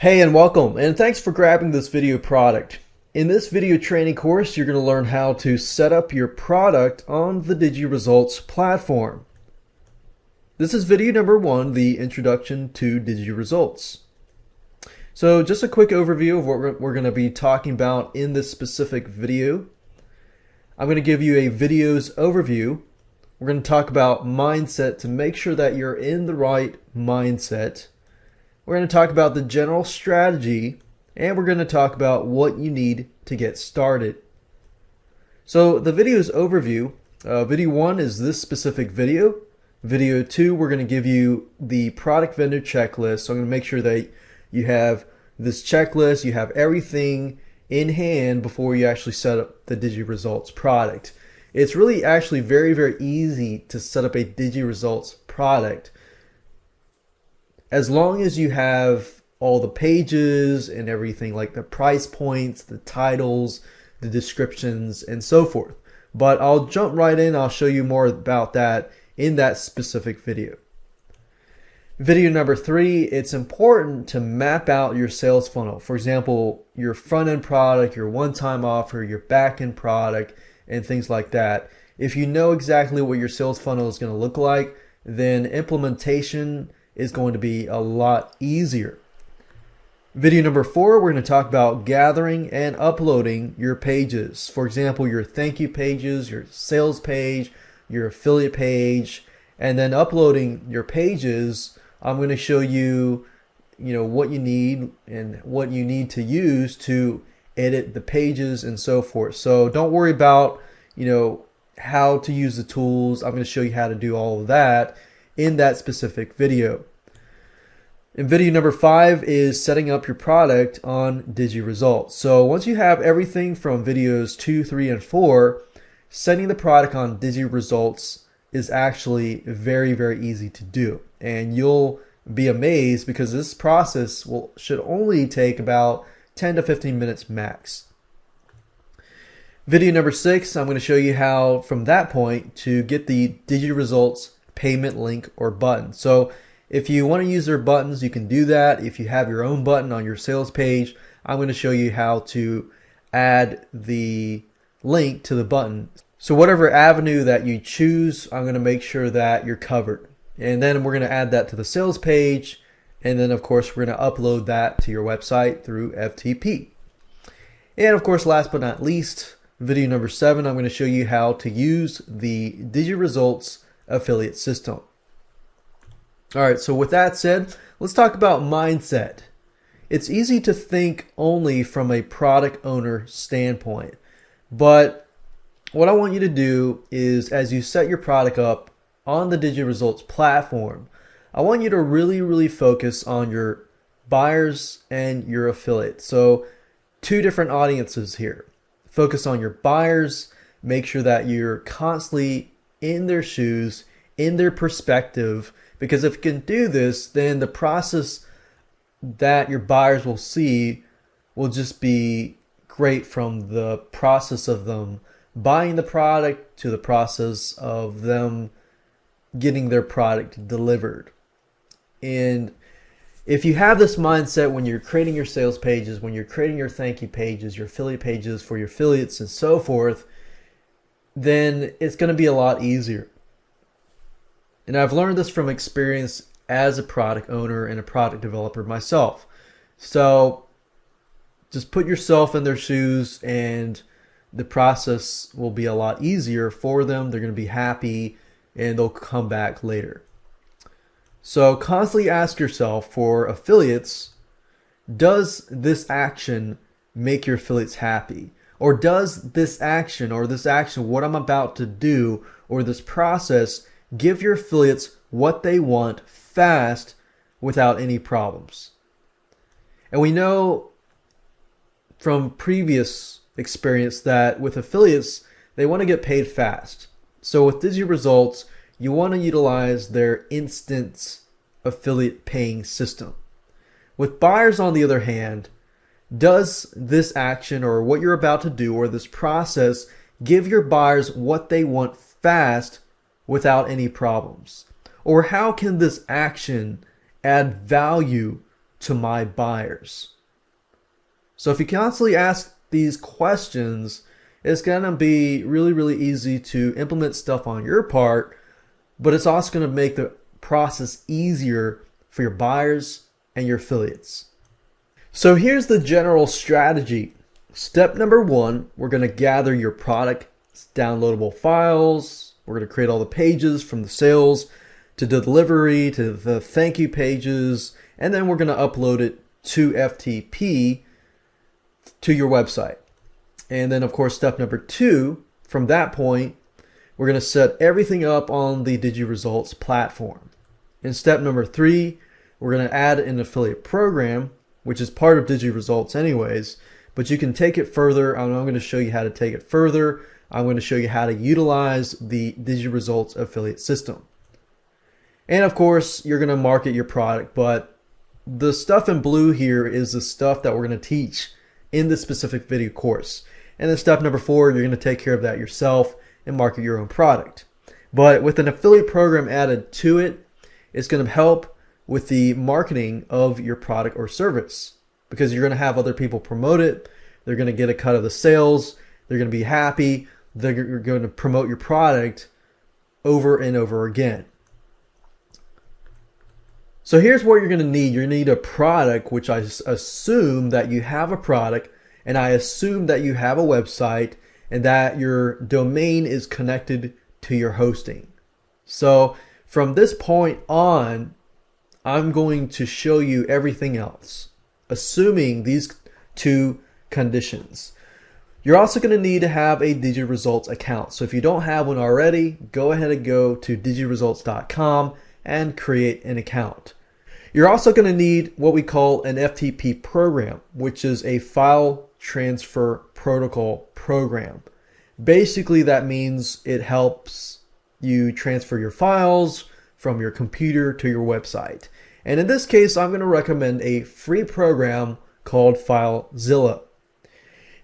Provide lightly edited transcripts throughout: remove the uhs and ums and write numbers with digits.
Hey and welcome, and thanks for grabbing this video product. In this video training course, you're going to learn how to set up your product on the DigiResults platform. This is video number 1, the introduction to DigiResults. So just a quick overview of what we're going to be talking about in this specific video. I'm going to give you a videos overview. We're going to talk about mindset to make sure that you're in the right mindset. We're going to talk about the general strategy, and we're going to talk about what you need to get started. So the video's overview, video 1 is this specific video. Video 2, we're going to give you the product vendor checklist. So I'm going to make sure that you have this checklist, you have everything in hand before you actually set up the DigiResults product. It's really actually very, very easy to set up a DigiResults product, as long as you have all the pages and everything, like the price points, the titles, the descriptions, and so forth. But I'll jump right in. I'll show you more about that in that specific video. Video number 3, it's important to map out your sales funnel. For example, your front-end product, your one-time offer, your back-end product, and things like that. If you know exactly what your sales funnel is going to look like, then implementation is going to be a lot easier. Video number 4, we're going to talk about gathering and uploading your pages. For example, your thank you pages, your sales page, your affiliate page, and then uploading your pages. I'm going to show you, what you need and what you need to use to edit the pages and so forth. So don't worry about, how to use the tools. I'm going to show you how to do all of that in that specific video. And video number 5 is setting up your product on DigiResults. So once you have everything from videos 2, 3, and 4, setting the product on DigiResults is actually very, very easy to do. And you'll be amazed because this process should only take about 10 to 15 minutes max. Video number 6, I'm going to show you how from that point to get the DigiResults payment link or button. So if you want to use their buttons, you can do that. If you have your own button on your sales page, I'm going to show you how to add the link to the button. So whatever avenue that you choose, I'm going to make sure that you're covered. And then we're going to add that to the sales page. And then of course, we're going to upload that to your website through FTP. And of course, last but not least, video number 7, I'm going to show you how to use the DigiResults affiliate system. All right, so with that said, let's talk about mindset. It's easy to think only from a product owner standpoint, but what I want you to do is, as you set your product up on the DigiResults platform, I want you to really, really focus on your buyers and your affiliates. So 2 different audiences here. Focus on your buyers, make sure that you're constantly in their shoes, in their perspective, because if you can do this, then the process that your buyers will see will just be great, from the process of them buying the product to the process of them getting their product delivered. And if you have this mindset when you're creating your sales pages, when you're creating your thank you pages, your affiliate pages for your affiliates and so forth, then it's going to be a lot easier. And I've learned this from experience as a product owner and a product developer myself. So just put yourself in their shoes and the process will be a lot easier for them. They're going to be happy and they'll come back later. So constantly ask yourself, for affiliates, does this action make your affiliates happy? Or does this action, what I'm about to do, or this process, give your affiliates what they want fast without any problems? And we know from previous experience that with affiliates, they want to get paid fast. So with DigiResults, you want to utilize their instant affiliate paying system. With buyers, on the other hand, does this action or what you're about to do or this process give your buyers what they want fast without any problems? Or how can this action add value to my buyers? So if you constantly ask these questions, it's going to be really, really easy to implement stuff on your part, but it's also going to make the process easier for your buyers and your affiliates. So here's the general strategy. Step number one, we're going to gather your product downloadable files. We're going to create all the pages from the sales to delivery to the thank you pages, and then we're going to upload it to FTP to your website. And then of course, step number two, from that point, we're going to set everything up on the DigiResults platform. In step number three, we're going to add an affiliate program, which is part of DigiResults anyways, but you can take it further. I'm going to show you how to take it further. I'm going to show you how to utilize the DigiResults affiliate system. And of course, you're going to market your product, but the stuff in blue here is the stuff that we're going to teach in this specific video course. And then step number four, you're going to take care of that yourself and market your own product. But with an affiliate program added to it, it's going to help with the marketing of your product or service, because you're going to have other people promote it. They're going to get a cut of the sales. They're going to be happy. They're going to promote your product over and over again. So here's what you're going to need. You're going to need a product, which I assume that you have a product, and I assume that you have a website and that your domain is connected to your hosting. So from this point on, I'm going to show you everything else, assuming these two conditions. You're also going to need to have a DigiResults account. So if you don't have one already, go ahead and go to digiresults.com and create an account. You're also going to need what we call an FTP program, which is a file transfer protocol program. Basically, that means it helps you transfer your files from your computer to your website. And in this case, I'm going to recommend a free program called FileZilla.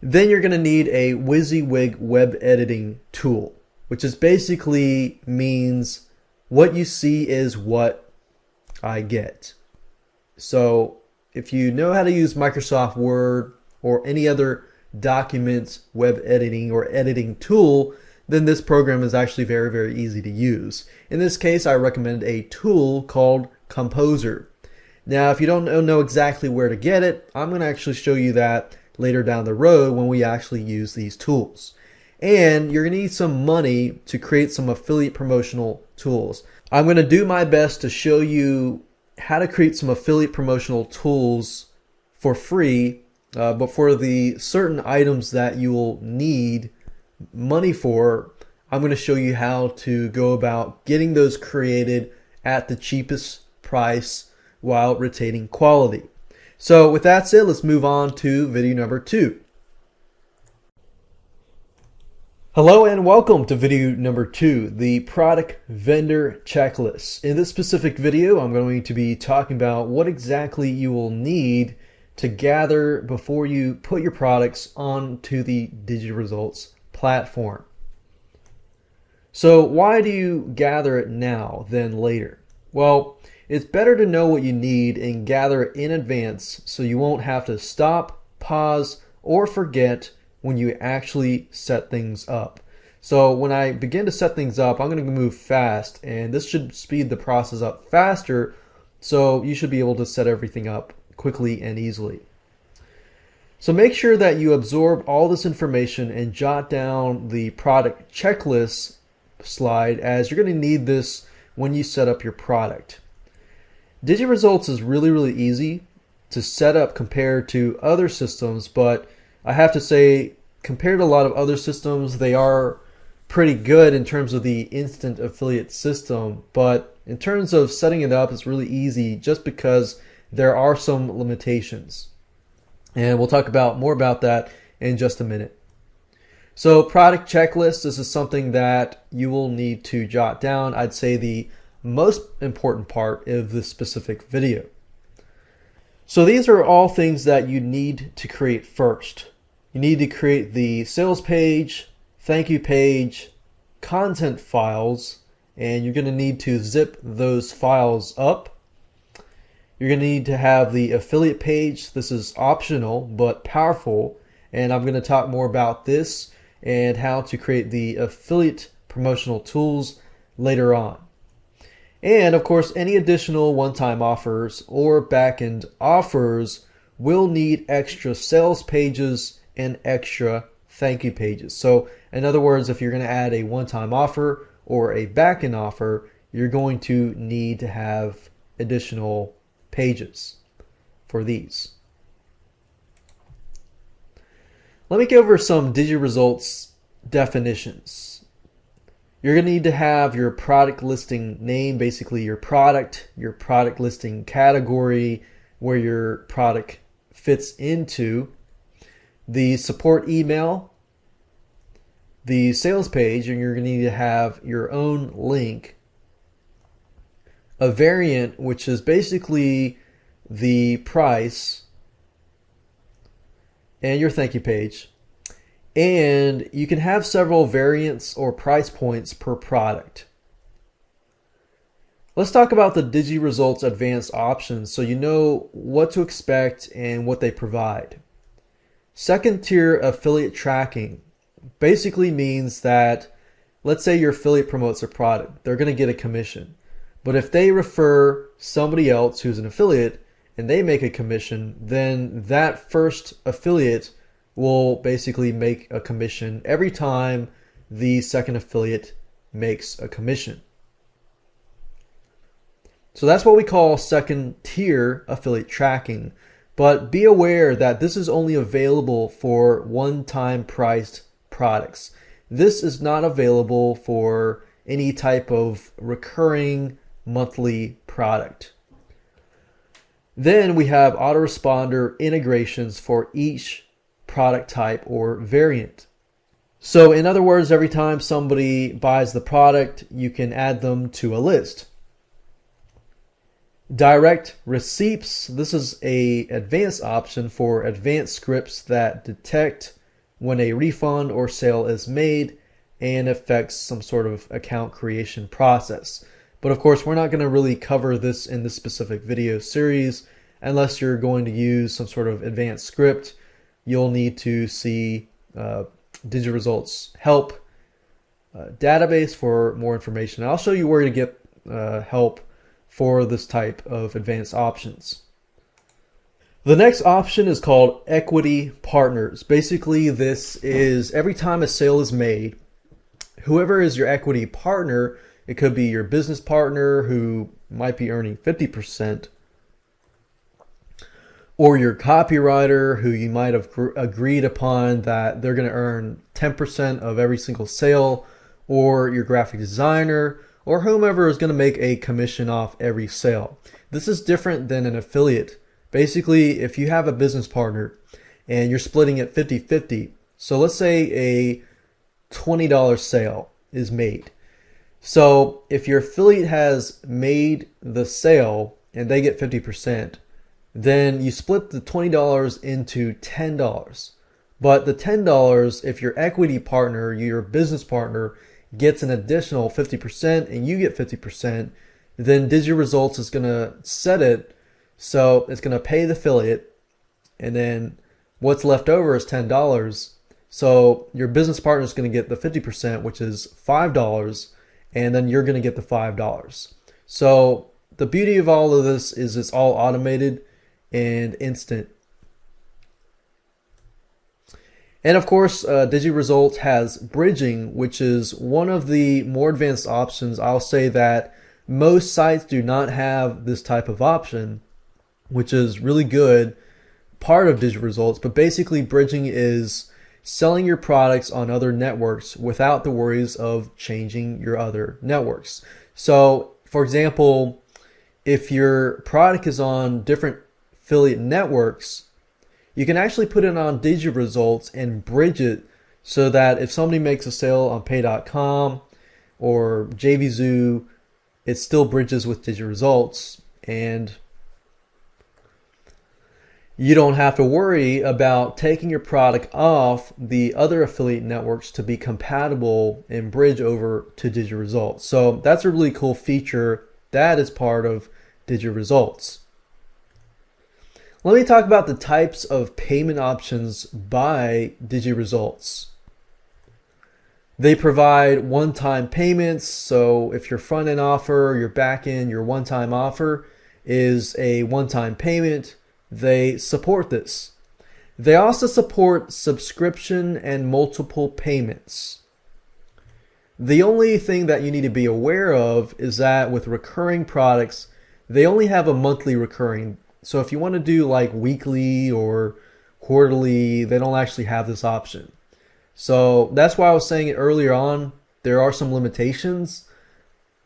Then you're going to need a WYSIWYG web editing tool, which is basically means what you see is what I get. So if you know how to use Microsoft Word or any other documents web editing or editing tool, then this program is actually very, very easy to use. In this case, I recommend a tool called Composer. Now, if you don't know exactly where to get it, I'm going to actually show you that later down the road when we actually use these tools. And you're going to need some money to create some affiliate promotional tools. I'm going to do my best to show you how to create some affiliate promotional tools for free, but for the certain items that you will need money for, I'm going to show you how to go about getting those created at the cheapest price while retaining quality. So with that said, let's move on to video number 2. Hello and welcome to video number 2, the product vendor checklist. In this specific video, I'm going to be talking about what exactly you will need to gather before you put your products onto the DigiResults platform. So why do you gather it now than later? Well, it's better to know what you need and gather it in advance so you won't have to stop, pause, or forget when you actually set things up. So when I begin to set things up, I'm going to move fast, and this should speed the process up faster, so you should be able to set everything up quickly and easily. So make sure that you absorb all this information and jot down the product checklist slide, as you're going to need this when you set up your product. DigiResults is really, really easy to set up compared to other systems, but I have to say, compared to a lot of other systems, they are pretty good in terms of the instant affiliate system, but in terms of setting it up, it's really easy just because there are some limitations. And we'll talk about more about that in just a minute. So product checklist, this is something that you will need to jot down. I'd say the most important part of this specific video. So these are all things that you need to create first. You need to create the sales page, thank you page, content files, and you're going to need to zip those files up. You're going to need to have the affiliate page. This is optional but powerful, and I'm going to talk more about this and how to create the affiliate promotional tools later on. And of course, any additional one-time offers or back-end offers will need extra sales pages and extra thank you pages. So in other words, if you're going to add a one-time offer or a back-end offer, you're going to need to have additional pages for these. Let me go over some DigiResults definitions. You're going to need to have your product listing name, basically your product listing category, where your product fits into, the support email, the sales page, and you're going to need to have your own link, a variant, which is basically the price, and your thank you page. And you can have several variants or price points per product. Let's talk about the DigiResults advanced options so you know what to expect and what they provide. Second tier affiliate tracking basically means that, let's say your affiliate promotes a product, they're going to get a commission. But if they refer somebody else who's an affiliate and they make a commission, then that first affiliate will basically make a commission every time the second affiliate makes a commission. So that's what we call second tier affiliate tracking. But be aware that this is only available for one-time priced products. This is not available for any type of recurring monthly product. Then we have autoresponder integrations for each product type or variant. So in other words, every time somebody buys the product, you can add them to a list. Direct receipts. This is an advanced option for advanced scripts that detect when a refund or sale is made and affects some sort of account creation process. But of course, we're not going to really cover this in this specific video series unless you're going to use some sort of advanced script. You'll need to see DigiResults help database for more information. I'll show you where to get help for this type of advanced options. The next option is called equity partners. Basically, this is every time a sale is made, whoever is your equity partner, it could be your business partner who might be earning 50%, or your copywriter who you might have agreed upon that they're going to earn 10% of every single sale, or your graphic designer, or whomever is going to make a commission off every sale. This is different than an affiliate. Basically, if you have a business partner and you're splitting it 50-50, so let's say a $20 sale is made. So if your affiliate has made the sale and they get 50%, then you split the $20 into $10. But the $10, if your equity partner, your business partner, gets an additional 50% and you get 50%, then DigiResults is going to set it so it's going to pay the affiliate, and then what's left over is $10. So your business partner is going to get the 50%, which is $5, and then you're going to get the $5. So the beauty of all of this is it's all automated and instant. And of course, DigiResults has bridging, which is one of the more advanced options. I'll say that most sites do not have this type of option, which is really good part of DigiResults. But basically, bridging is selling your products on other networks without the worries of changing your other networks. So, for example, if your product is on different affiliate networks, you can actually put it on DigiResults and bridge it so that if somebody makes a sale on Pay.com or JVZoo, it still bridges with DigiResults, and you don't have to worry about taking your product off the other affiliate networks to be compatible and bridge over to DigiResults. So that's a really cool feature that is part of DigiResults. Let me talk about the types of payment options by DigiResults. They provide one-time payments, so if your front-end offer, your back-end, your one-time offer is a one-time payment, they support this. They also support subscription and multiple payments. The only thing that you need to be aware of is that with recurring products, they only have a monthly recurring. So if you want to do like weekly or quarterly, they don't actually have this option. So that's why I was saying it earlier on, there are some limitations.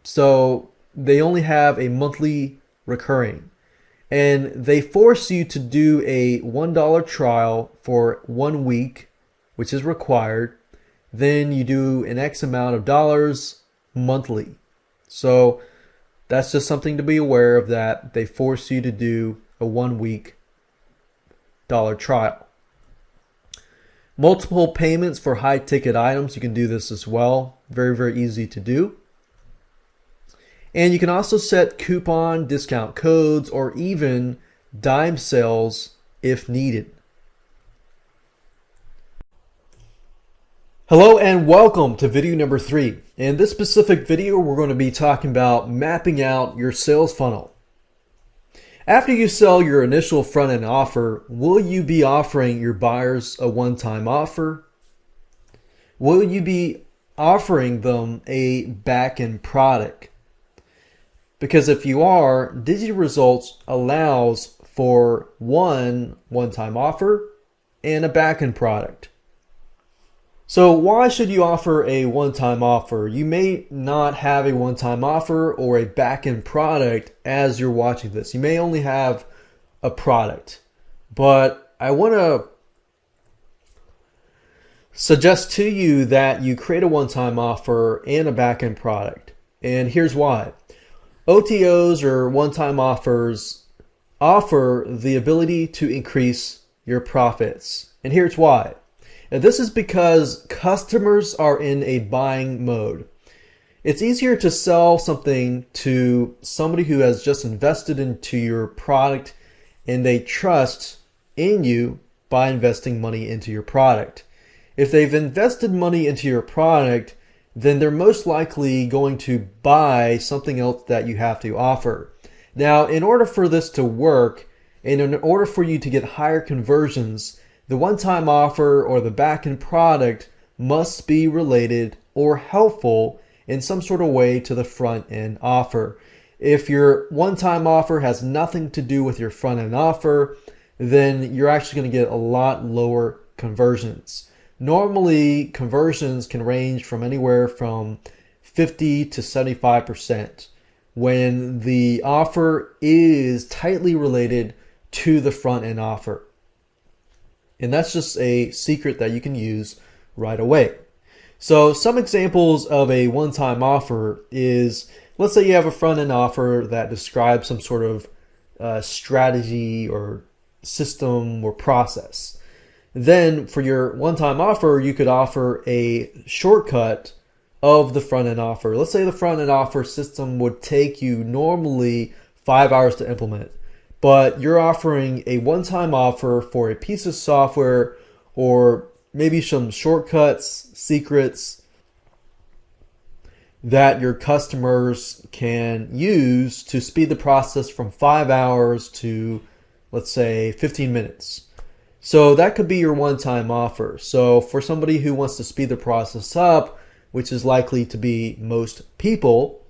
So they only have a monthly recurring. And they force you to do a $1 trial for 1 week, which is required. Then you do an X amount of dollars monthly. So that's just something to be aware of, that they force you to do a 1 week dollar trial. Multiple payments for high ticket items, you can do this as well. Very, very easy to do. And you can also set coupon, discount codes, or even dime sales if needed. Hello and welcome to video number 3. In this specific video, we're going to be talking about mapping out your sales funnel. After you sell your initial front-end offer, will you be offering your buyers a one-time offer? Will you be offering them a back-end product? Because if you are, DigiResults allows for one-time offer and a back-end product. So why should you offer a one-time offer? You may not have a one-time offer or a back-end product as you're watching this. You may only have a product. But I want to suggest to you that you create a one-time offer and a back-end product. And here's why. OTOs or one-time offers offer the ability to increase your profits. And here's why. And this is because customers are in a buying mode. It's easier to sell something to somebody who has just invested into your product and they trust in you by investing money into your product. If they've invested money into your product, then they're most likely going to buy something else that you have to offer. Now, in order for this to work, and in order for you to get higher conversions, the one-time offer or the back-end product must be related or helpful in some sort of way to the front-end offer. If your one-time offer has nothing to do with your front-end offer, then you're actually going to get a lot lower conversions. Normally, conversions can range from anywhere from 50 to 75% when the offer is tightly related to the front-end offer. And that's just a secret that you can use right away. So some examples of a one-time offer is, let's say you have a front-end offer that describes some sort of strategy or system or process. Then for your one-time offer, you could offer a shortcut of the front-end offer. Let's say the front-end offer system would take you normally 5 hours to implement, but you're offering a one-time offer for a piece of software or maybe some shortcuts, secrets that your customers can use to speed the process from 5 hours to, let's say, 15 minutes. So that could be your one-time offer. So for somebody who wants to speed the process up, which is likely to be most people,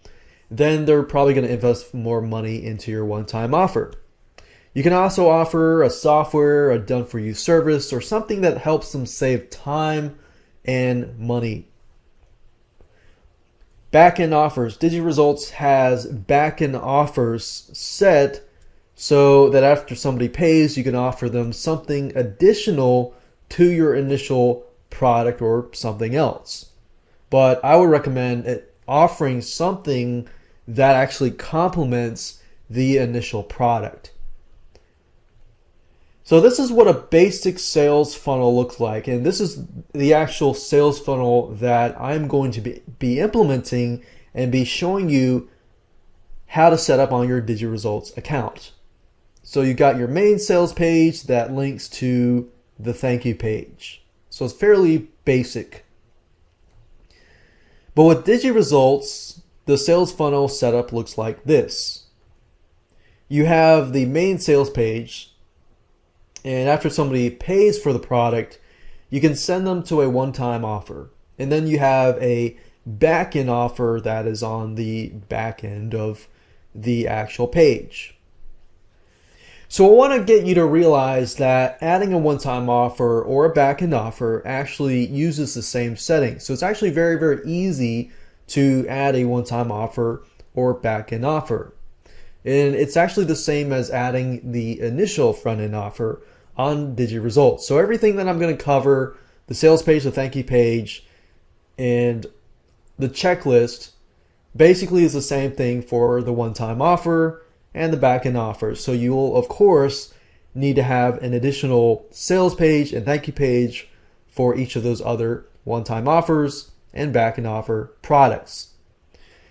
then they're probably going to invest more money into your one-time offer. You can also offer a software, a done-for-you service, or something that helps them save time and money. Back-end offers. DigiResults has back-end offers set so that after somebody pays, you can offer them something additional to your initial product or something else. But I would recommend offering something that actually complements the initial product. So this is what a basic sales funnel looks like, and this is the actual sales funnel that I'm going to be implementing and be showing you how to set up on your DigiResults account. So you got your main sales page that links to the thank you page. So it's fairly basic. But with DigiResults, the sales funnel setup looks like this. You have the main sales page, and after somebody pays for the product, you can send them to a one-time offer. And then you have a back-end offer that is on the back end of the actual page. So I want to get you to realize that adding a one-time offer or a back-end offer actually uses the same settings. So it's actually very, very easy to add a one-time offer or back-end offer. And it's actually the same as adding the initial front-end offer on DigiResults. So everything that I'm going to cover, the sales page, the thank you page, and the checklist basically is the same thing for the one-time offer and the back-end offer. So you will, of course, need to have an additional sales page and thank you page for each of those other one-time offers and back-end offer products.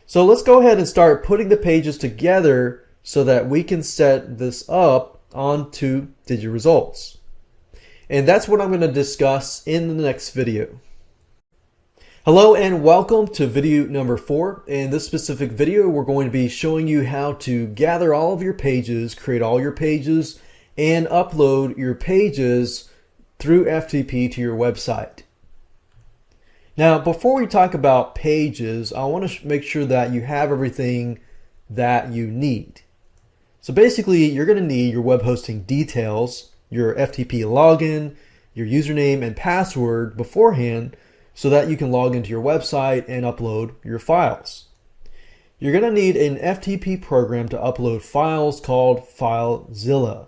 So let's go ahead and start putting the pages together so that we can set this up onto DigiResults. And that's what I'm going to discuss in the next video. Hello and welcome to video number 4. In this specific video, we're going to be showing you how to gather all of your pages, create all your pages, and upload your pages through FTP to your website. Now, before we talk about pages, I want to make sure that you have everything that you need. So basically, you're going to need your web hosting details, your FTP login, your username and password beforehand, so that you can log into your website and upload your files. You're going to need an FTP program to upload files called FileZilla.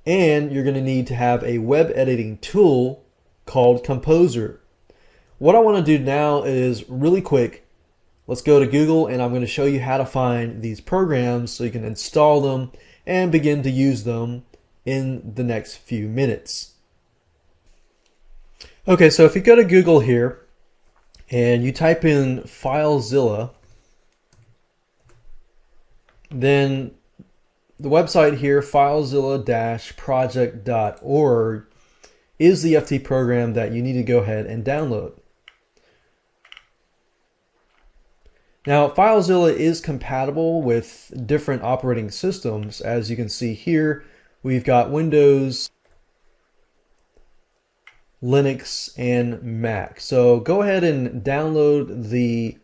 And you're going to need to have a web editing tool called Composer. What I want to do now is really quick. Let's go to Google and I'm going to show you how to find these programs so you can install them and begin to use them in the next few minutes. Okay, so if you go to Google here and you type in FileZilla, then the website here, filezilla-project.org, is the FTP program that you need to go ahead and download. Now, FileZilla is compatible with different operating systems. As you can see here, we've got Windows, Linux, and Mac. So go ahead and download the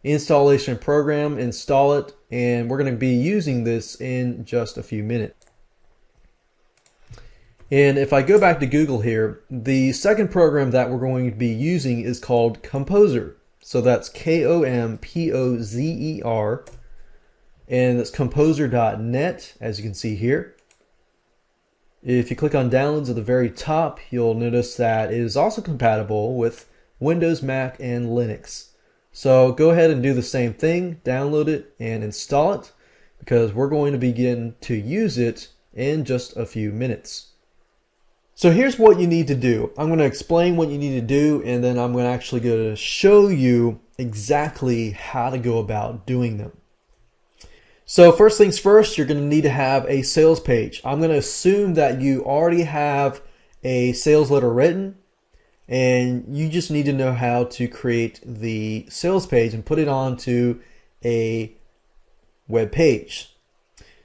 installation program, install it, and we're going to be using this in just a few minutes. And if I go back to Google here, the second program that we're going to be using is called Composer. So that's Kompozer, and that's composer.net, as you can see here. If you click on downloads at the very top, you'll notice that it is also compatible with Windows, Mac, and Linux. So go ahead and do the same thing, download it and install it, because we're going to begin to use it in just a few minutes. So here's what you need to do. I'm going to explain what you need to do, and then I'm going to actually go to show you exactly how to go about doing them. So first things first, you're going to need to have a sales page. I'm going to assume that you already have a sales letter written, and you just need to know how to create the sales page and put it onto a web page.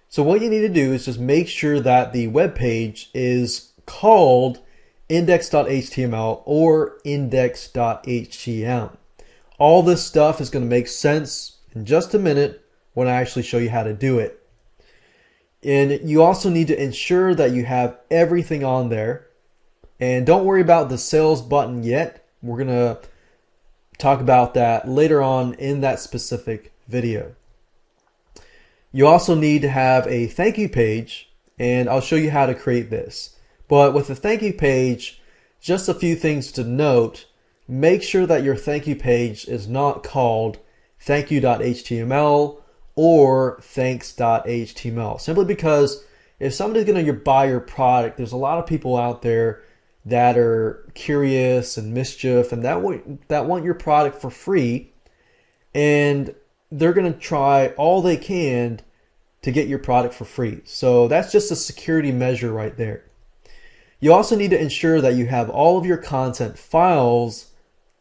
So what you need to do is just make sure that the web page is called index.html or index.htm. All this stuff is going to make sense in just a minute when I actually show you how to do it. And you also need to ensure that you have everything on there. And don't worry about the sales button yet. We're going to talk about that later on in that specific video. You also need to have a thank you page, and I'll show you how to create this. But with the thank you page, just a few things to note. Make sure that your thank you page is not called thankyou.html or thanks.html, simply because if somebody's going to buy your product, there's a lot of people out there that are curious and mischief and that want your product for free, and they're going to try all they can to get your product for free. So that's just a security measure right there. You also need to ensure that you have all of your content files,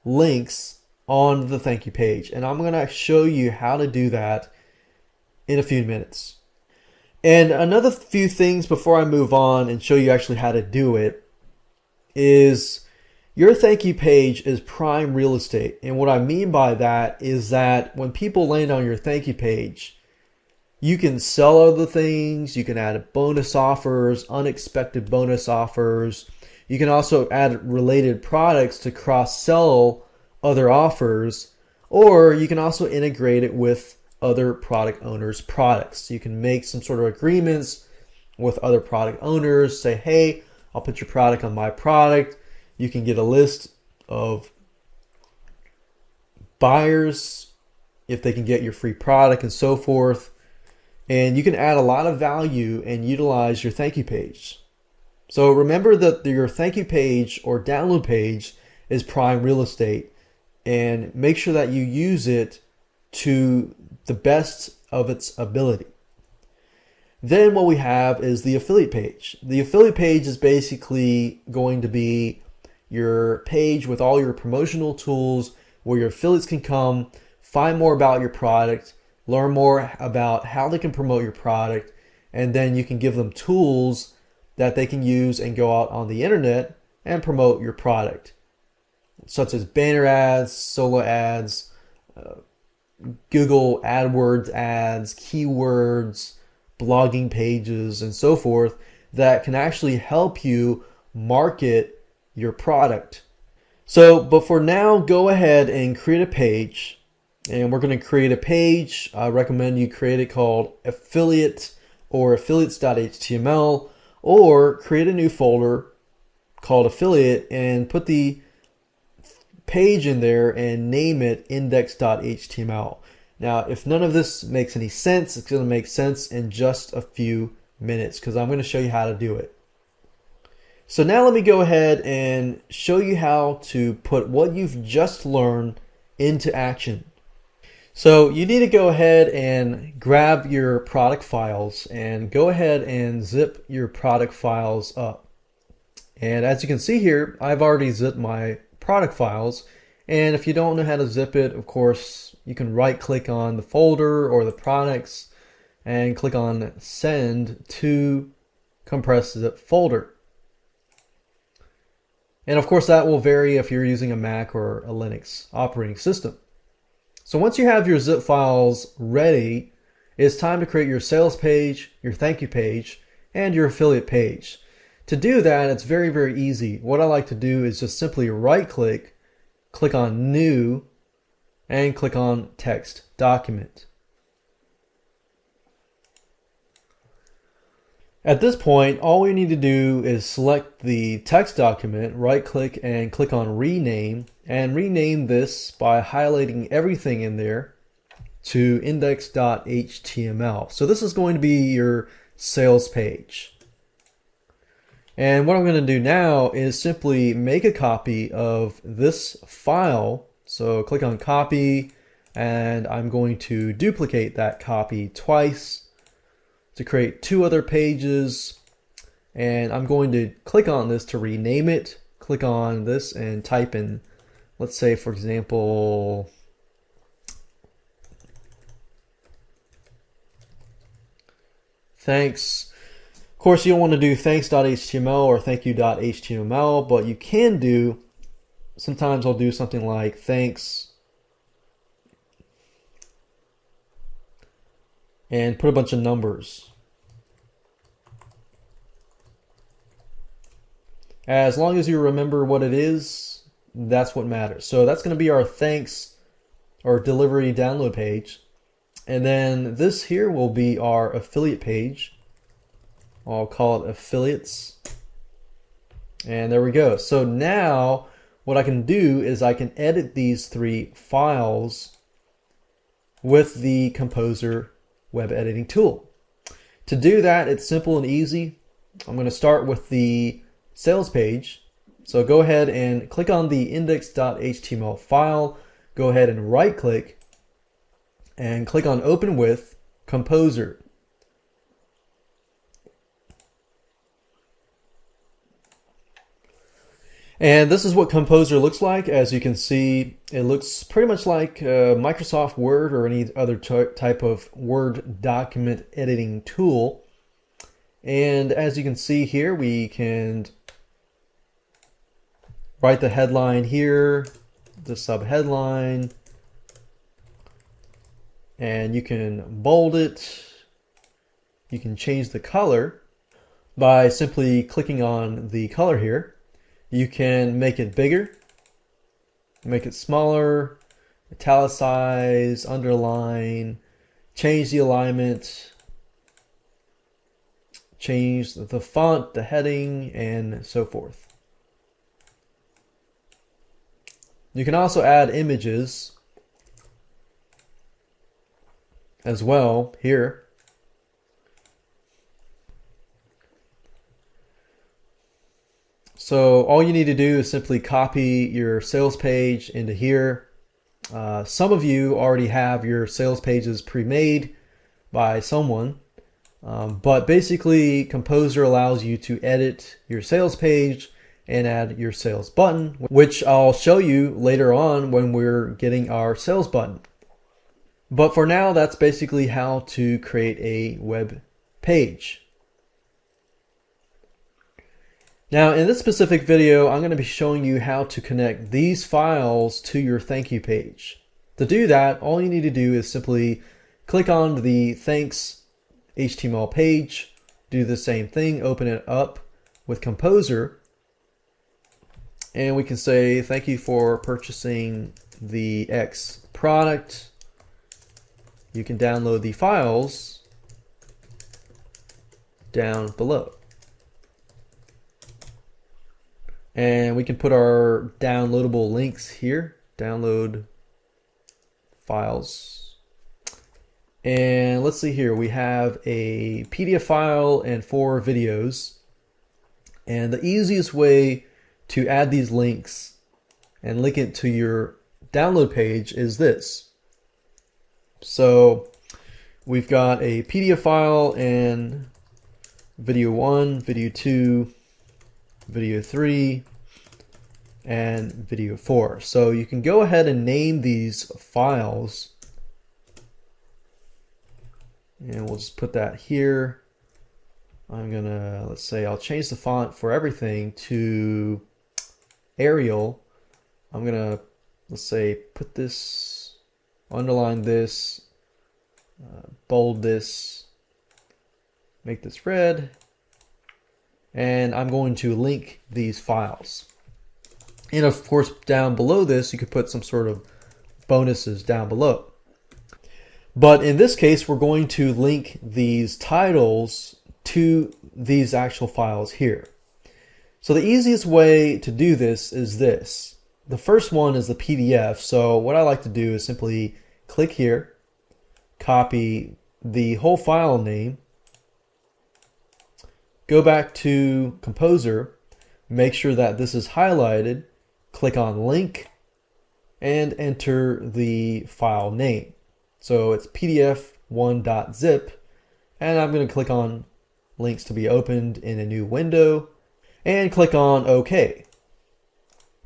links on the thank you page. And I'm going to show you how to do that in a few minutes. And another few things before I move on and show you actually how to do it is your thank you page is prime real estate. And what I mean by that is that when people land on your thank you page, you can sell other things, you can add bonus offers, unexpected bonus offers. You can also add related products to cross-sell other offers, or you can also integrate it with other product owners' products. You can make some sort of agreements with other product owners, say, hey, I'll put your product on my product. You can get a list of buyers if they can get your free product and so forth. And you can add a lot of value and utilize your thank you page. So remember that your thank you page or download page is prime real estate, and make sure that you use it to the best of its ability. Then what we have is the affiliate page. The affiliate page is basically going to be your page with all your promotional tools where your affiliates can come, find more about your product, learn more about how they can promote your product, and then you can give them tools that they can use and go out on the internet and promote your product, such as banner ads, solo ads, Google AdWords ads, keywords, blogging pages, and so forth that can actually help you market your product. So, but for now, go ahead and create a page. And we're going to create a page. I recommend you create it called affiliate or affiliates.html, or create a new folder called affiliate and put the page in there and name it index.html. Now, if none of this makes any sense, it's going to make sense in just a few minutes because I'm going to show you how to do it. So now let me go ahead and show you how to put what you've just learned into action. So you need to go ahead and grab your product files and go ahead and zip your product files up. And as you can see here, I've already zipped my product files. And if you don't know how to zip it, of course, you can right click on the folder or the products and click on send to compressed zip folder. And of course that will vary if you're using a Mac or a Linux operating system. So once you have your zip files ready, it's time to create your sales page, your thank you page, and your affiliate page. To do that, it's very, very easy. What I like to do is just simply right click, click on new, and click on text document. At this point, all we need to do is select the text document, right click and click on rename, and rename this by highlighting everything in there to index.html. So this is going to be your sales page. And what I'm going to do now is simply make a copy of this file. So click on copy, and I'm going to duplicate that copy twice to create two other pages, and I'm going to click on this to rename it. Click on this and type in, let's say for example, thanks. Of course you don't want to do thanks.html or thankyou.html, but you can do, sometimes I'll do something like thanks and put a bunch of numbers. As long as you remember what it is, that's what matters. So that's going to be our thanks or delivery download page. And then this here will be our affiliate page. I'll call it affiliates. And there we go. So now what I can do is I can edit these three files with the Composer web editing tool. To do that, it's simple and easy. I'm going to start with the sales page. So go ahead and click on the index.html file. Go ahead and right click and click on open with Composer. And this is what Composer looks like. As you can see, it looks pretty much like Microsoft Word or any other type of Word document editing tool. And as you can see here, we can write the headline here, the subheadline, and you can bold it. You can change the color by simply clicking on the color here. You can make it bigger, make it smaller, italicize, underline, change the alignment, change the font, the heading, and so forth. You can also add images as well here. So all you need to do is simply copy your sales page into here. Some of you already have your sales pages pre-made by someone, but basically Composer allows you to edit your sales page and add your sales button, which I'll show you later on when we're getting our sales button. But for now, that's basically how to create a web page. Now, in this specific video, I'm going to be showing you how to connect these files to your thank you page. To do that, all you need to do is simply click on the thanks HTML page, do the same thing, open it up with Composer, and we can say thank you for purchasing the X product. You can download the files down below. And we can put our downloadable links here, download files. And let's see here, we have a PDF file and 4 videos. And the easiest way to add these links and link it to your download page is this. So we've got a PDF file and video 1, video 2, video 3, and video 4. So you can go ahead and name these files, and we'll just put that here. I'm gonna, let's say I'll change the font for everything to Arial. I'm gonna, let's say, put this, underline this, bold this, make this red, and I'm going to link these files. And of course, down below this, you could put some sort of bonuses down below. But in this case, we're going to link these titles to these actual files here. So the easiest way to do this is this. The first one is the PDF. So what I like to do is simply click here, copy the whole file name, go back to Composer, make sure that this is highlighted, click on link, and enter the file name. So it's pdf1.zip, and I'm going to click on links to be opened in a new window, and click on OK.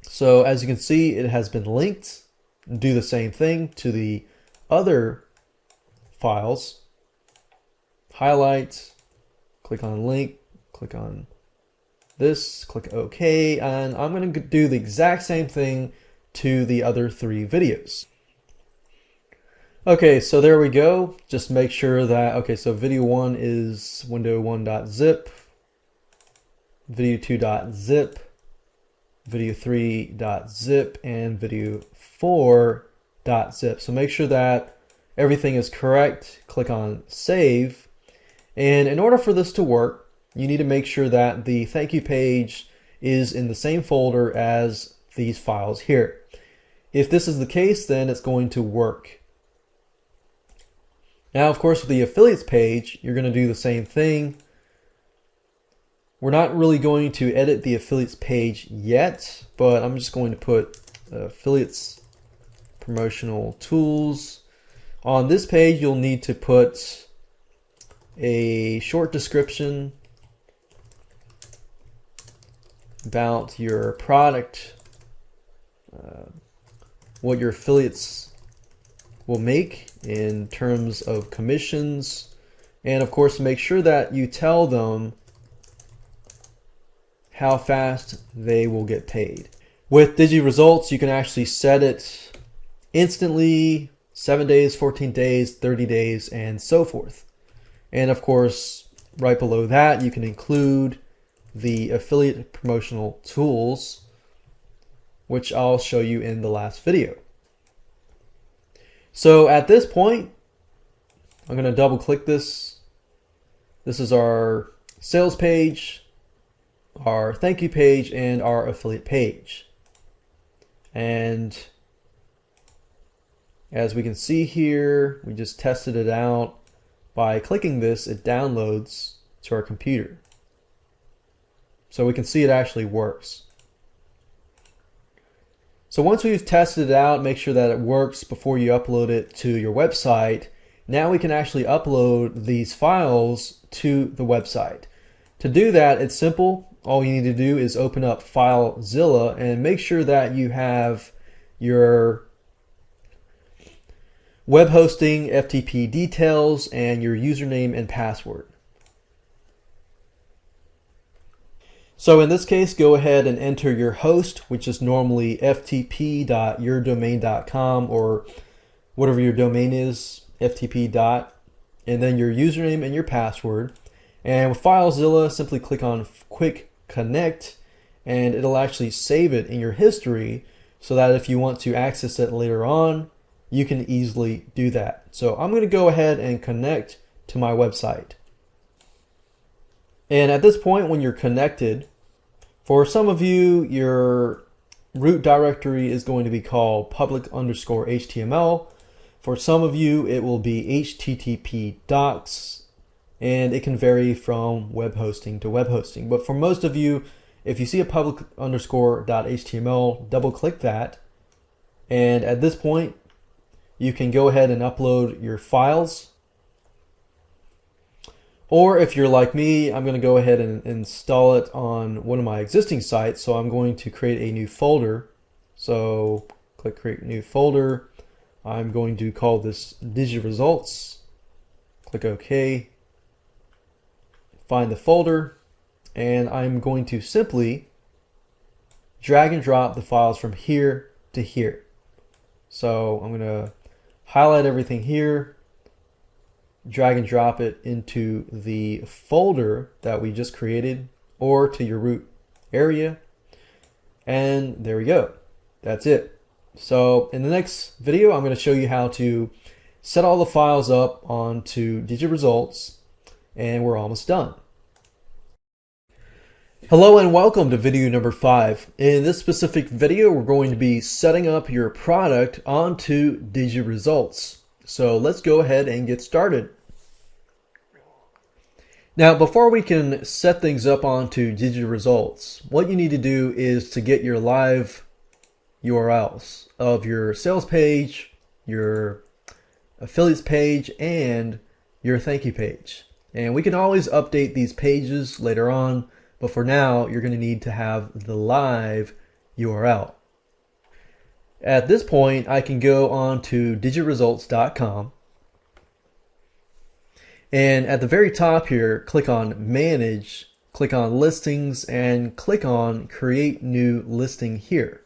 So as you can see, it has been linked. Do the same thing to the other files. Highlight, click on link, click on this, click OK, and I'm going to do the exact same thing to the other 3 videos. Okay, so there we go. Just make sure that, okay, so video 1 is window1.zip, video 2.zip, video 3.zip, and video 4.zip. So make sure that everything is correct. Click on save. And in order for this to work, you need to make sure that the thank you page is in the same folder as these files here. If this is the case, then it's going to work. Now, of course, with the affiliates page, you're going to do the same thing. We're not really going to edit the affiliates page yet, but I'm just going to put affiliates promotional tools. On this page, you'll need to put a short description, about your product, what your affiliates will make in terms of commissions, and of course make sure that you tell them how fast they will get paid. With DigiResults, you can actually set it instantly, 7 days, 14 days, 30 days, and so forth. And of course, right below that, you can include the affiliate promotional tools, which I'll show you in the last video. So at this point, I'm going to double click this. This is our sales page, our thank you page, and our affiliate page. And as we can see here, we just tested it out. By clicking this, it downloads to our computer. So we can see it actually works. So once we've tested it out, make sure that it works before you upload it to your website. Now we can actually upload these files to the website. To do that, it's simple. All you need to do is open up FileZilla and make sure that you have your web hosting, FTP details, and your username and password. So in this case, go ahead and enter your host, which is normally ftp.yourdomain.com or whatever your domain is, ftp. And then your username and your password. And with FileZilla, simply click on Quick Connect, and it'll actually save it in your history so that if you want to access it later on, you can easily do that. So I'm going to go ahead and connect to my website. And at this point, when you're connected, for some of you, your root directory is going to be called public_HTML. For some of you, it will be HTTP docs, and it can vary from web hosting to web hosting. But for most of you, if you see a public_.html, double click that. And at this point, you can go ahead and upload your files. Or if you're like me, I'm going to go ahead and install it on one of my existing sites. So I'm going to create a new folder. So click create new folder. I'm going to call this DigiResults. Click OK. Find the folder. And I'm going to simply drag and drop the files from here to here. So I'm going to highlight everything here, drag and drop it into the folder that we just created or to your root area. And there we go. That's it. So in the next video, I'm going to show you how to set all the files up onto DigiResults, and we're almost done. Hello and welcome to video number 5. In this specific video, we're going to be setting up your product onto DigiResults. So let's go ahead and get started. Now, before we can set things up onto DigiResults, what you need to do is to get your live URLs of your sales page, your affiliates page, and your thank you page. And we can always update these pages later on, but for now, you're going to need to have the live URL. At this point, I can go on to digiresults.com. And at the very top here, click on Manage, click on Listings, and click on Create New Listing here.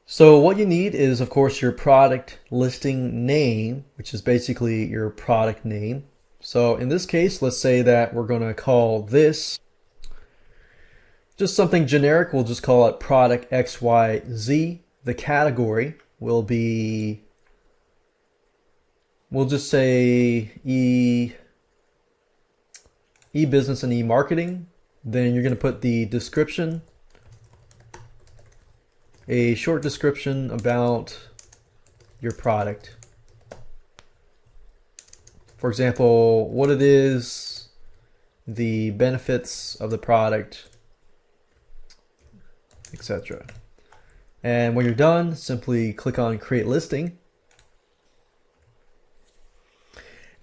So what you need is, of course, your product listing name, which is basically your product name. So in this case, let's say that we're going to call this just something generic. We'll just call it product XYZ. The category will be, we'll just say e-business and e-marketing. Then you're going to put the description, a short description about your product. For example, what it is, the benefits of the product, etc. And when you're done, simply click on Create Listing.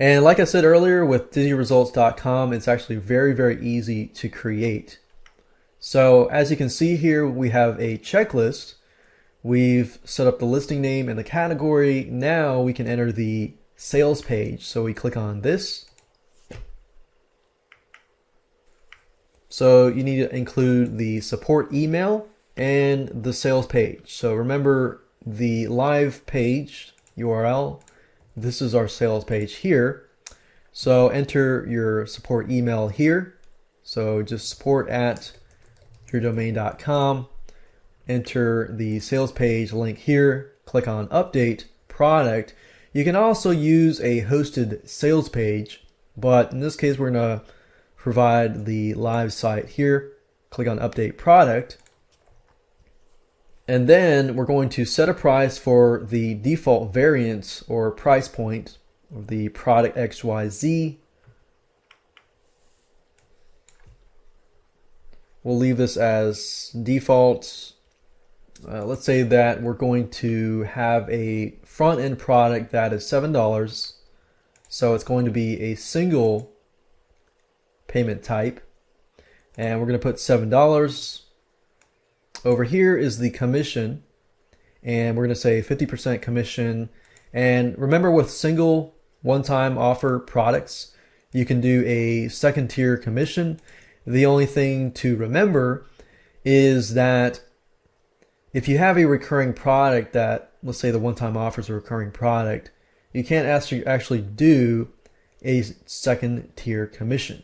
And like I said earlier, with digiresults.com, it's actually very, very easy to create. So as you can see here, we have a checklist. We've set up the listing name and the category. Now we can enter the sales page. So we click on this. So you need to include the support email and the sales page. So remember the live page URL. This is our sales page here. So enter your support email here. So just support@yourdomain.com. Enter the sales page link here. Click on update product. You can also use a hosted sales page, but in this case, we're going to provide the live site here. Click on update product. And then we're going to set a price for the default variant or price point of the product XYZ. We'll leave this as default. Let's say that we're going to have a front end product that is $7. So it's going to be a single payment type. And we're going to put $7. Over here is the commission, and we're going to say 50% commission. And remember, with single one-time offer products, you can do a second tier commission. The only thing to remember is that if you have a recurring product that, let's say the one-time offer is a recurring product, you can't actually do a second tier commission.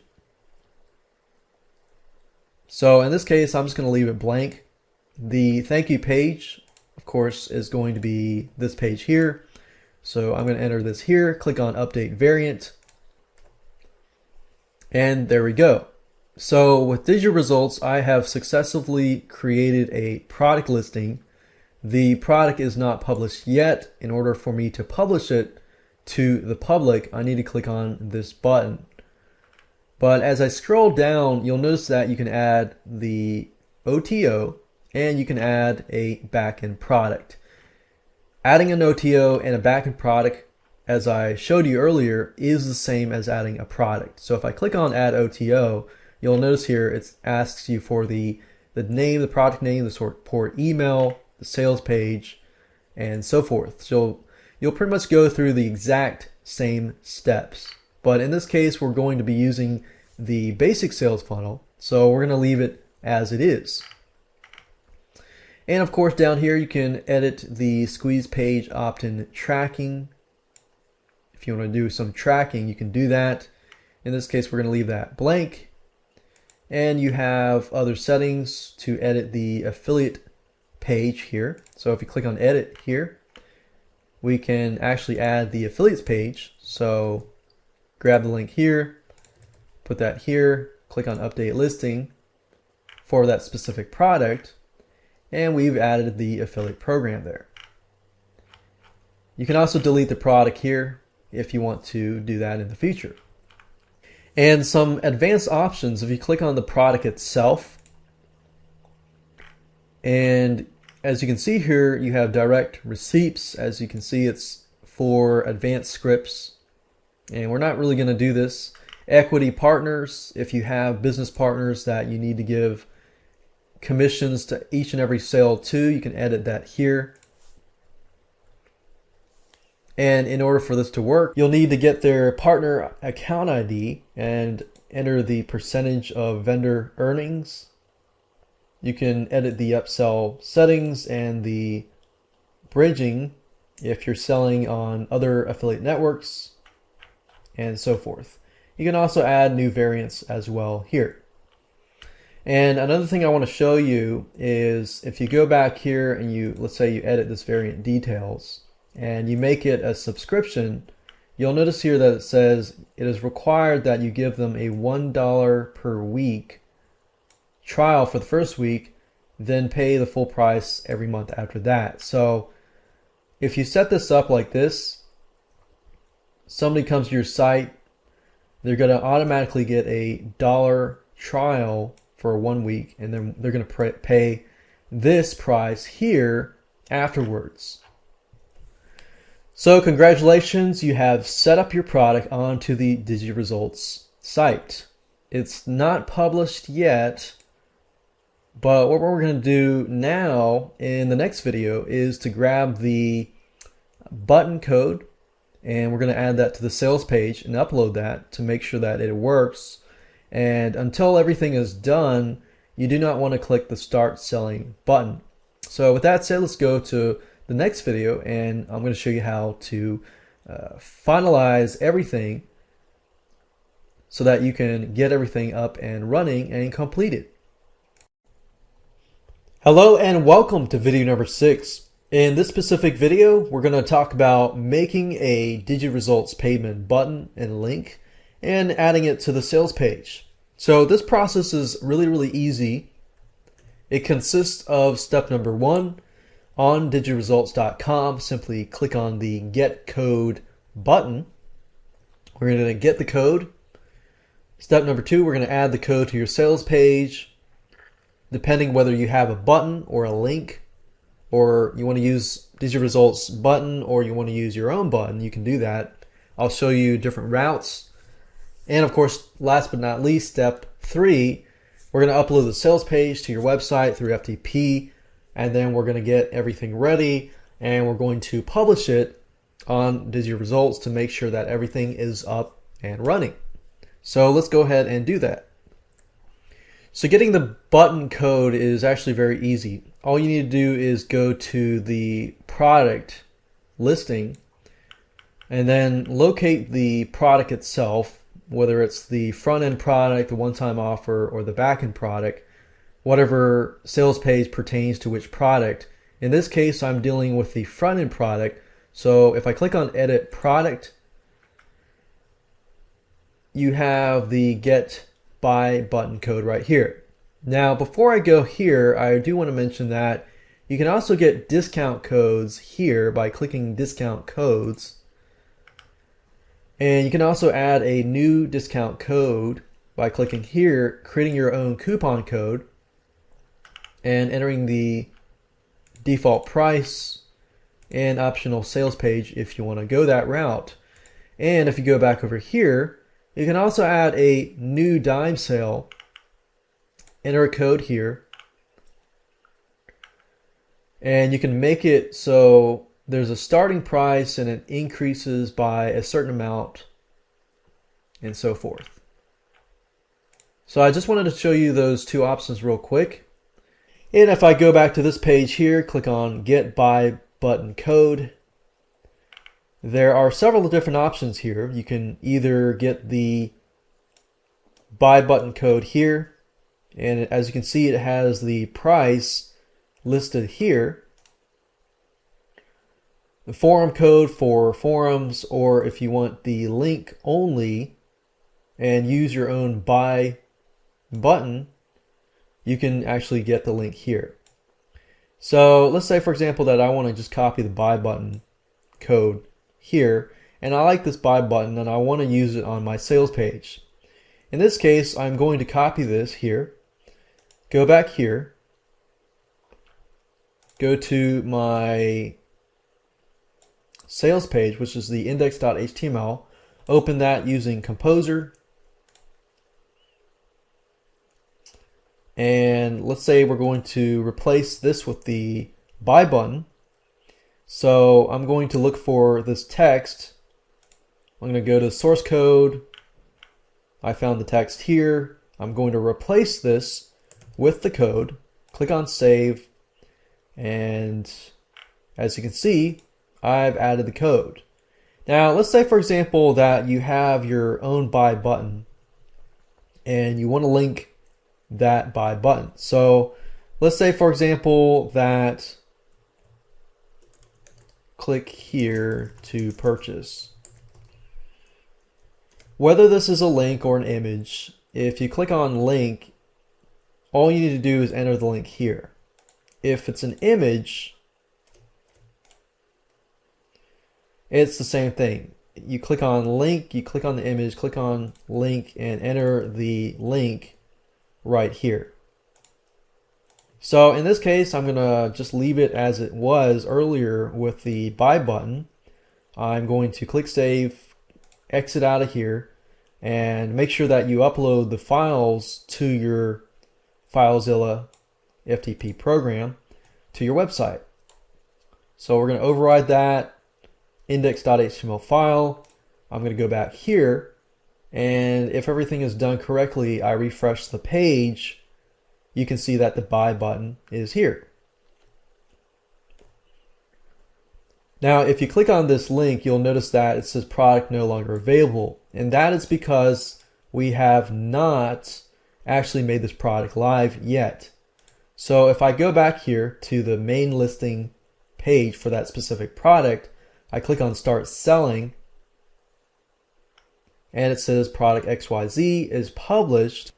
So in this case, I'm just going to leave it blank. The thank you page, of course, is going to be this page here. So I'm going to enter this here, click on update variant, and there we go. So with DigiResults, I have successfully created a product listing. The product is not published yet. In order for me to publish it to the public, I need to click on this button. But as I scroll down, you'll notice that you can add the OTO and you can add a backend product. Adding an OTO and a backend product, as I showed you earlier, is the same as adding a product. So if I click on add OTO, you'll notice here it asks you for the name, the product name, the support email, the sales page, and so forth. So you'll pretty much go through the exact same steps. But in this case, we're going to be using the basic sales funnel, so we're going to leave it as it is. And of course, down here, you can edit the squeeze page opt-in tracking. If you want to do some tracking, you can do that. In this case, we're going to leave that blank. And you have other settings to edit the affiliate page here. So if you click on edit here, we can actually add the affiliates page. So grab the link here, put that here, click on update listing for that specific product, and we've added the affiliate program there. You can also delete the product here if you want to do that in the future. And some advanced options, if you click on the product itself, and as you can see here, you have direct receipts. As you can see, it's for advanced scripts, and we're not really going to do this. Equity partners, if you have business partners that you need to give commissions to each and every sale to, you can edit that here. And in order for this to work, you'll need to get their partner account ID and enter the percentage of vendor earnings. You can edit the upsell settings and the bridging if you're selling on other affiliate networks and so forth. You can also add new variants as well here. And another thing I want to show you is if you go back here and let's say you edit this variant details and you make it a subscription, you'll notice here that it says it is required that you give them a $1 per week trial for the first week, then pay the full price every month after that. So if you set this up like this, somebody comes to your site, they're going to automatically get a $1 trial for 1 week, and then they're going to pay this price here afterwards. So congratulations, you have set up your product onto the DigiResults site. It's not published yet, but what we're going to do now in the next video is to grab the button code, and we're going to add that to the sales page and upload that to make sure that it works. And until everything is done, you do not want to click the Start Selling button. So with that said, let's go to the next video, and I'm going to show you how to finalize everything so that you can get everything up and running and complete it. Hello and welcome to video number 6. In this specific video, we're going to talk about making a DigiResults payment button and link and adding it to the sales page. So this process is really easy. It consists of step number 1. On digiresults.com, simply click on the Get Code button. We're going to get the code. Step number 2, we're going to add the code to your sales page. Depending whether you have a button or a link, or you want to use DigiResults button or you want to use your own button, you can do that. I'll show you different routes. And of course, last but not least, step 3, we're going to upload the sales page to your website through FTP. And then we're going to get everything ready and we're going to publish it on DigiResults to make sure that everything is up and running. So let's go ahead and do that. So getting the button code is actually very easy. All you need to do is go to the product listing and then locate the product itself, whether it's the front end product, the one-time offer, or the back end product. Whatever sales page pertains to which product. In this case, I'm dealing with the front end product. So if I click on Edit Product, you have the Get Buy button code right here. Now, before I go here, I do want to mention that you can also get discount codes here by clicking Discount Codes. And you can also add a new discount code by clicking here, creating your own coupon code, and entering the default price and optional sales page if you want to go that route. And if you go back over here, you can also add a new dime sale, enter a code here, and you can make it so there's a starting price and it increases by a certain amount and so forth. So I just wanted to show you those two options real quick. And if I go back to this page here, click on Get Buy Button Code, there are several different options here. You can either get the Buy Button Code here, and as you can see, it has the price listed here, the forum code for forums, or if you want the link only and use your own buy button, you can actually get the link here. So let's say, for example, that I want to just copy the buy button code here, and I like this buy button and I want to use it on my sales page. In this case, I'm going to copy this here, go back here, go to my sales page, which is the index.html, open that using Composer. And let's say we're going to replace this with the buy button. So I'm going to look for this text. I'm going to go to source code. I found the text here. I'm going to replace this with the code. Click on save. And as you can see, I've added the code. Now let's say, for example, that you have your own buy button and you want to link that buy button. So let's say, for example, that click here to purchase. Whether this is a link or an image, if you click on link, all you need to do is enter the link here. If it's an image, it's the same thing. You click on link, you click on the image, click on link, and enter the link right here. So in this case, I'm gonna just leave it as it was earlier with the buy button. I'm going to click save, exit out of here, and make sure that you upload the files to your FileZilla FTP program to your website. So we're going to override that index.html file. I'm going to go back here, and if everything is done correctly, I refresh the page, you can see that the buy button is here. Now, if you click on this link, you'll notice that it says product no longer available, and that is because we have not actually made this product live yet. So if I go back here to the main listing page for that specific product, I click on Start Selling, and it says product XYZ is published.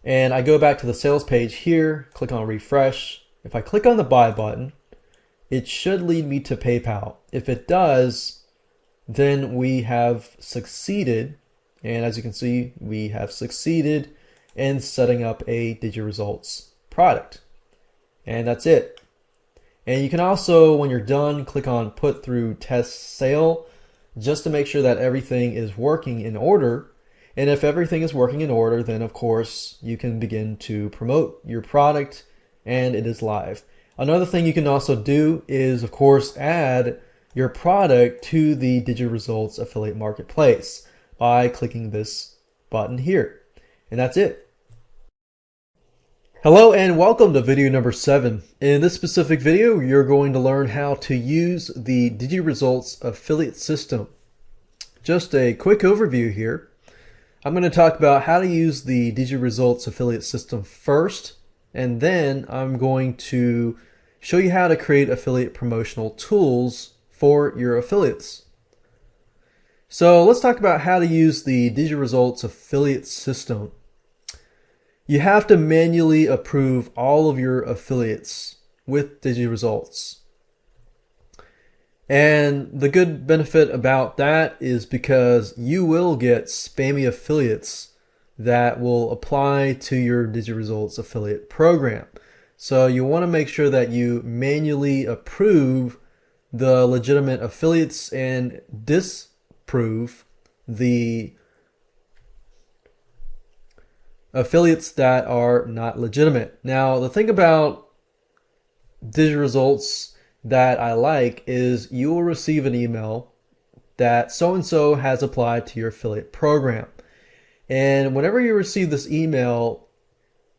And I go back to the sales page here, click on Refresh. If I click on the Buy button, it should lead me to PayPal. If it does, then we have succeeded. And as you can see, we have succeeded in setting up a DigiResults product. And that's it. And you can also, when you're done, click on Put Through Test Sale, just to make sure that everything is working in order. And if everything is working in order, then of course you can begin to promote your product and it is live. Another thing you can also do is, of course, add your product to the DigiResults affiliate marketplace by clicking this button here. And that's it. Hello and welcome to video number 7. In this specific video, you're going to learn how to use the DigiResults affiliate system. Just a quick overview here. I'm going to talk about how to use the DigiResults affiliate system first, and then I'm going to show you how to create affiliate promotional tools for your affiliates. So let's talk about how to use the DigiResults affiliate system. You have to manually approve all of your affiliates with DigiResults. And the good benefit about that is because you will get spammy affiliates that will apply to your DigiResults affiliate program. So you want to make sure that you manually approve the legitimate affiliates and disapprove the affiliates that are not legitimate. Now, the thing about DigiResults that I like is you will receive an email that so-and-so has applied to your affiliate program. And whenever you receive this email,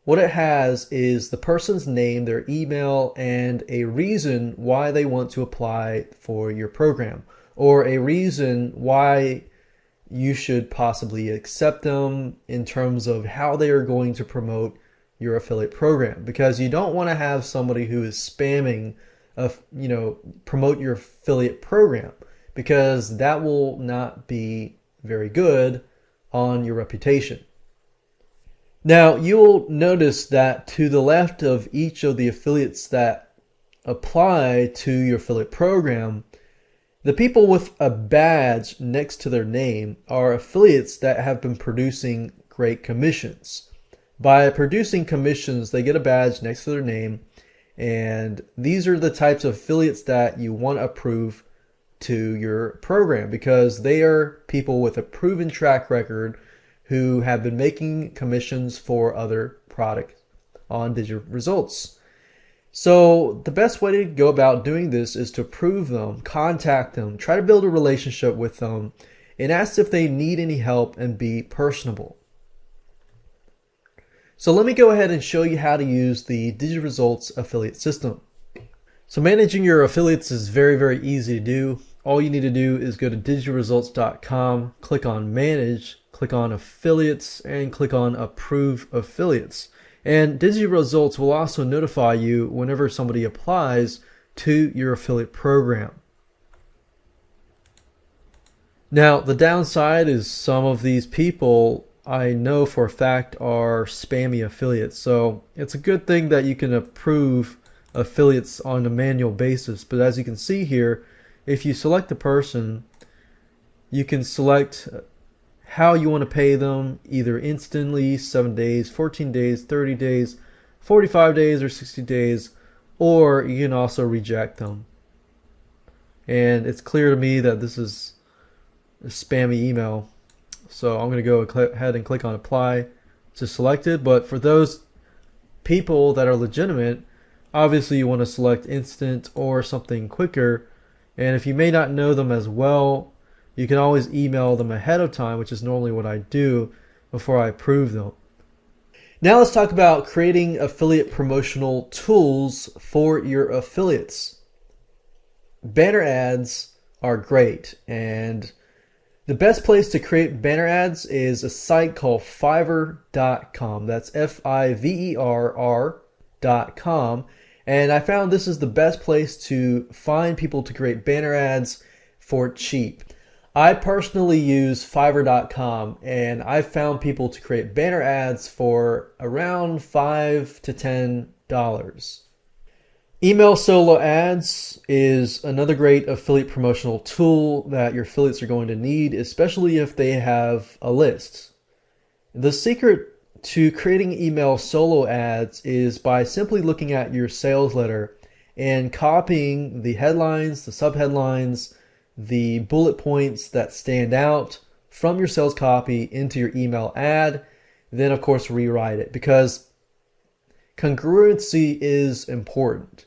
what it has is the person's name, their email, and a reason why they want to apply for your program, or a reason why you should possibly accept them in terms of how they are going to promote your affiliate program. Because you don't want to have somebody who is spamming promote your affiliate program, because that will not be very good on your reputation. Now, you'll notice that to the left of each of the affiliates that apply to your affiliate program, the people with a badge next to their name are affiliates that have been producing great commissions. By producing commissions, they get a badge next to their name, and these are the types of affiliates that you want to approve to your program, because they are people with a proven track record who have been making commissions for other products on DigiResults. So the best way to go about doing this is to approve them, contact them, try to build a relationship with them, and ask if they need any help and be personable. So let me go ahead and show you how to use the DigiResults affiliate system. So managing your affiliates is very, very easy to do. All you need to do is go to digiresults.com, click on Manage, click on Affiliates, and click on Approve Affiliates. And DigiResults will also notify you whenever somebody applies to your affiliate program. Now, the downside is some of these people I know for a fact are spammy affiliates. So it's a good thing that you can approve affiliates on a manual basis. But as you can see here, if you select a person, you can select how you want to pay them, either instantly, 7 days, 14 days, 30 days, 45 days, or 60 days, or you can also reject them. and it's clear to me that this is a spammy email. So I'm going to go ahead and click on apply to selected. But for those people that are legitimate, obviously you want to select instant or something quicker. And if you may not know them as well, you can always email them ahead of time, which is normally what I do before I approve them. Now let's talk about creating affiliate promotional tools for your affiliates. Banner ads are great, and the best place to create banner ads is a site called Fiverr.com. That's Fiverr.com. And I found this is the best place to find people to create banner ads for cheap. I personally use Fiverr.com, and I've found people to create banner ads for around $5 to $10. Email solo ads is another great affiliate promotional tool that your affiliates are going to need, especially if they have a list. The secret to creating email solo ads is by simply looking at your sales letter and copying the headlines, the subheadlines, the bullet points that stand out from your sales copy into your email ad. Then, of course, rewrite it, because congruency is important.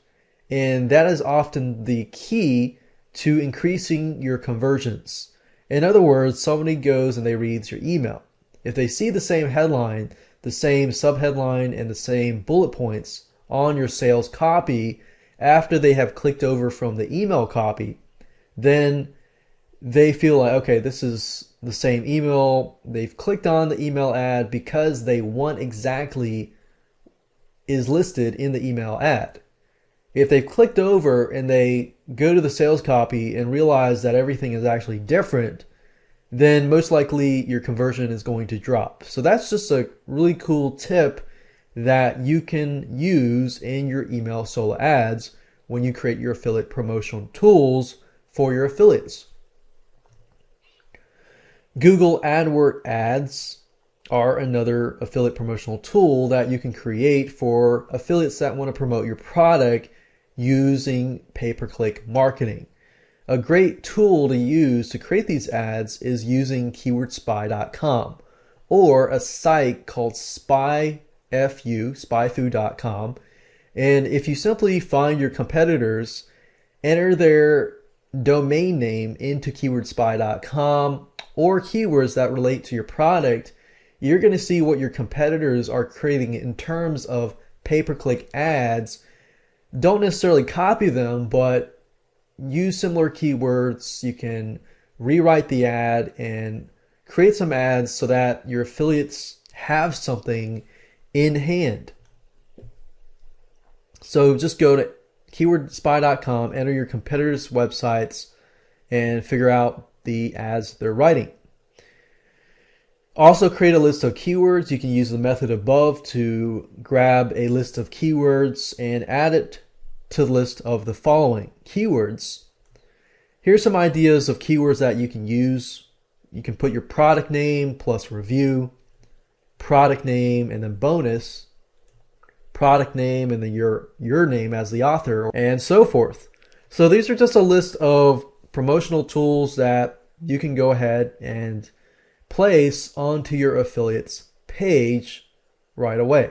And that is often the key to increasing your conversions. In other words, somebody goes and they read your email. If they see the same headline, the same subheadline, and the same bullet points on your sales copy after they have clicked over from the email copy, then they feel like, okay, this is the same email. They've clicked on the email ad because they want exactly is listed in the email ad. If they've clicked over and they go to the sales copy and realize that everything is actually different, then most likely your conversion is going to drop. So that's just a really cool tip that you can use in your email solo ads when you create your affiliate promotion tools for your affiliates. Google AdWords ads are another affiliate promotional tool that you can create for affiliates that want to promote your product using pay-per-click marketing. A great tool to use to create these ads is using keywordspy.com or a site called spyfu.com. And if you simply find your competitors, enter their domain name into keywordspy.com or keywords that relate to your product, you're going to see what your competitors are creating in terms of pay-per-click ads. Don't necessarily copy them, but use similar keywords. You can rewrite the ad and create some ads so that your affiliates have something in hand. So just go to keywordspy.com, enter your competitors' websites, and figure out the ads they're writing. Also create a list of keywords. You can use the method above to grab a list of keywords and add it to the list of the following keywords. Here's some ideas of keywords that you can use. You can put your product name plus review, product name and then bonus, product name and then your name as the author, and so forth. So these are just a list of promotional tools that you can go ahead and place onto your affiliate's page right away.